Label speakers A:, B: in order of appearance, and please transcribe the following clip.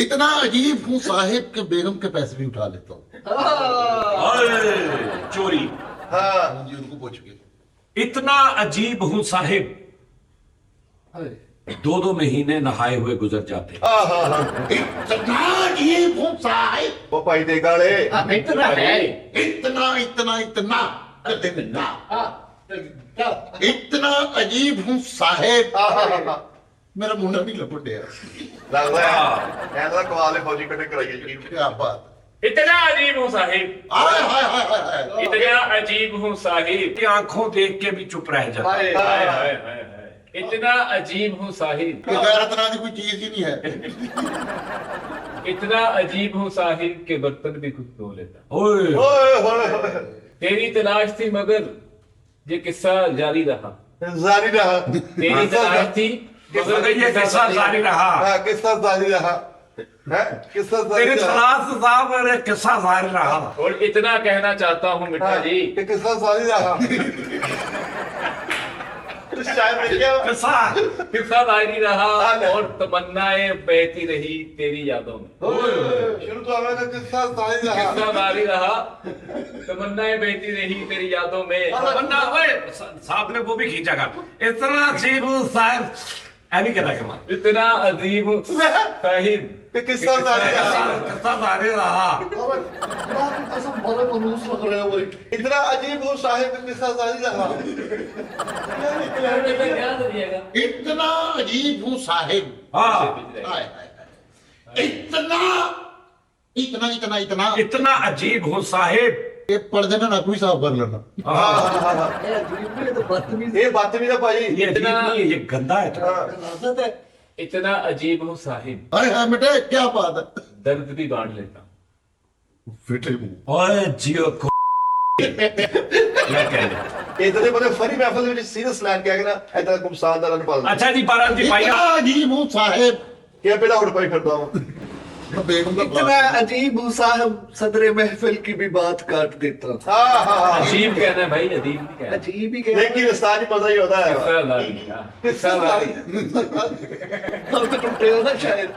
A: इतना अजीब हूँ साहिब के बेगम के पैसे भी उठा लेता हूँ।
B: चोरी।
C: हाँ
A: जी उनको पूछ के।
B: इतना अजीब हूं साहिब, 2-2 महीने नहाए हुए गुजर जाते।
A: इतना अजीब हूँ साहिब,
C: वो भाई दे गाले
D: इतना है।
A: इतना इतना इतना इतना इतना अजीब हूँ साहिब, मेरा मुंडा नहीं लपट गया।
C: लगता है ऐसा कवाले फौजी कटे कराइए जी।
A: क्या बात।
E: इतना अजीब हूँ साहिब,
A: हाय हाय हाय हाय हाय।
E: इतना अजीब हूँ साहिब,
B: की आंखों देख के भी चुप रह जाता।
E: हाय हाय हाय हाय। इतना अजीब हूँ साहिब,
A: गैरत नाम की कोई चीज ही नहीं है।
E: इतना अजीब हूँ साहिब के बर्तन भी खुद धो लेता।
B: ओए
C: ओए होए
E: तेरी तलाश थी मगर ये किस्सा जारी रहा।
C: जारी रहा।
E: तेरी तलाश थी
B: मगर ये किस्सा जारी रहा।
C: हाँ किस्सा जारी रहा है, किस्सा जारी
B: तेरे
C: रहा।
B: खिलाफ साहब मेरे किस्सा जारी रहा।
E: और इतना कहना चाहता हूँ मिठा
C: हाँ,
E: जी,
C: ये किस्सा जारी रहा। तो शायद मेरे क्या
B: किस्सा
E: किस्सा जारी रहा
C: हाँ,
E: और तमन्नाएं बहती रही तेरी यादों में।
C: शुरू तो हमें किस्सा जारी रहा।
E: किस्सा जारी रहा, तमन्नाएं बहती रही तेरी यादों में।
B: वरना ओए साहब ने वो भी खींचा कर। इतना अजीब हूं साहिब, ऐनी कहता के मां
E: इतना अजीब हूँ साहिब
C: ये किस्सा जारी रहा।
B: किस्सा जारी रहा।
A: कसम बड़ा मनूस लग रहे हो भाई।
C: इतना अजीब हो साहिब के किस्सा जारी रहा।
A: इतना अजीब हूँ साहिब,
B: हाँ
A: हाय हाय हाय। इतना इतना इतना इतना
B: इतना अजीब हूं साहिब।
A: ये पर्दे में ना कोई साफ कर लेना।
C: ये बात भी ना भाई।
B: ये अजीब नहीं है, ये गंदा है।
C: हाँ।
E: इतना अजीब हूँ साहिब,
A: अरे हाँ बेटे क्या बात है।
E: दर्द भी बांट लेता हूँ।
A: फिटे मुंह।
B: ओए जियो को क्या कहने।
C: इतने बड़े फनी महफिल में सीरियस लाइन क्या ना ऐसा गुमसान दरन पाल।
B: अच्छा जी पारा जी
A: इतना
B: पाइया।
A: अजीब हूँ साहिब,
C: क्या बेटा उठ पाई करता हूँ।
A: मैं बेगम का
D: इतना अजीब हूँ साहब, सदरे महफिल की भी बात काट देता हूँ।
C: हाँ हाँ हाँ।
E: अजीब कहना है भाई, अजीब नहीं कहना।
D: अजीब ही
C: लेकिन इस्तानी मजा ही होता है।
E: किस्सा जारी, हाँ।
C: किस्सा जारी।
D: हम तो टूटे हो ना शायद।